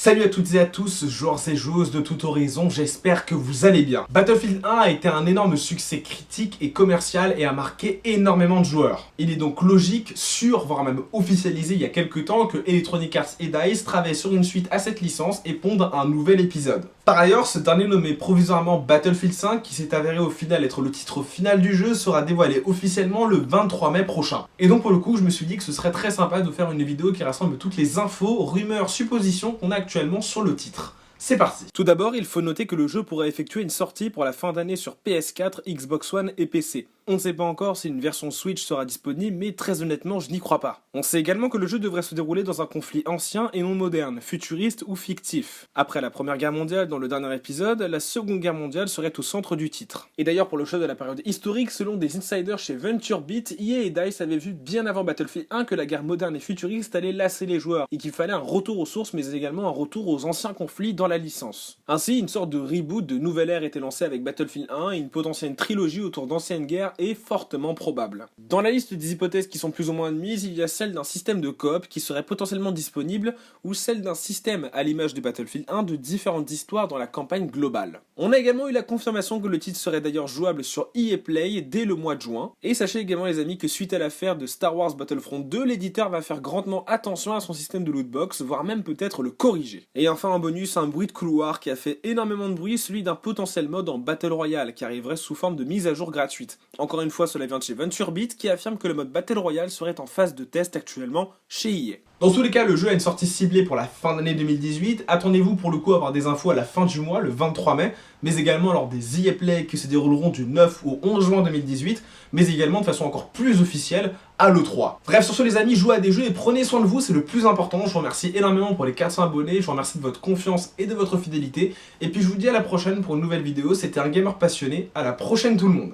Salut à toutes et à tous, joueurs et joueuses de tout horizon, j'espère que vous allez bien. Battlefield 1 a été un énorme succès critique et commercial et a marqué énormément de joueurs. Il est donc logique, sûr, voire même officialisé il y a quelques temps que Electronic Arts et DICE travaillent sur une suite à cette licence et pondent un nouvel épisode. Par ailleurs, ce dernier nommé provisoirement Battlefield 5, qui s'est avéré au final être le titre final du jeu, sera dévoilé officiellement le 23 mai prochain. Et donc pour le coup, je me suis dit que ce serait très sympa de faire une vidéo qui rassemble toutes les infos, rumeurs, suppositions qu'on a actuellement sur le titre. C'est parti. Tout d'abord, il faut noter que le jeu pourrait effectuer une sortie pour la fin d'année sur PS4, Xbox One et PC. On ne sait pas encore si une version Switch sera disponible, mais très honnêtement, je n'y crois pas. On sait également que le jeu devrait se dérouler dans un conflit ancien et non moderne, futuriste ou fictif. Après la Première Guerre mondiale dans le dernier épisode, la Seconde Guerre mondiale serait au centre du titre. Et d'ailleurs, pour le choix de la période historique, selon des insiders chez VentureBeat, EA et DICE avaient vu bien avant Battlefield 1 que la guerre moderne et futuriste allait lasser les joueurs, et qu'il fallait un retour aux sources, mais également un retour aux anciens conflits dans la licence. Ainsi, une sorte de reboot de nouvelle ère était lancée avec Battlefield 1 et une potentielle trilogie autour d'anciennes guerres est fortement probable. Dans la liste des hypothèses qui sont plus ou moins admises, il y a celle d'un système de coop qui serait potentiellement disponible ou celle d'un système, à l'image de Battlefield 1, de différentes histoires dans la campagne globale. On a également eu la confirmation que le titre serait d'ailleurs jouable sur EA Play dès le mois de juin. Et sachez également les amis que suite à l'affaire de Star Wars Battlefront 2, l'éditeur va faire grandement attention à son système de lootbox, voire même peut-être le corriger. Et enfin en bonus, un bruit de couloir qui a fait énormément de bruit, celui d'un potentiel mode en Battle Royale qui arriverait sous forme de mise à jour gratuite. Encore une fois, cela vient de chez VentureBeat qui affirme que le mode Battle Royale serait en phase de test actuellement chez EA. Dans tous les cas, le jeu a une sortie ciblée pour la fin d'année 2018. Attendez-vous pour le coup à avoir des infos à la fin du mois, le 23 mai, mais également lors des EA Play qui se dérouleront du 9 au 11 juin 2018, mais également de façon encore plus officielle à l'E3. Bref, sur ce les amis, jouez à des jeux et prenez soin de vous, c'est le plus important. Je vous remercie énormément pour les 400 abonnés, je vous remercie de votre confiance et de votre fidélité, et puis je vous dis à la prochaine pour une nouvelle vidéo. C'était un gamer passionné, à la prochaine tout le monde.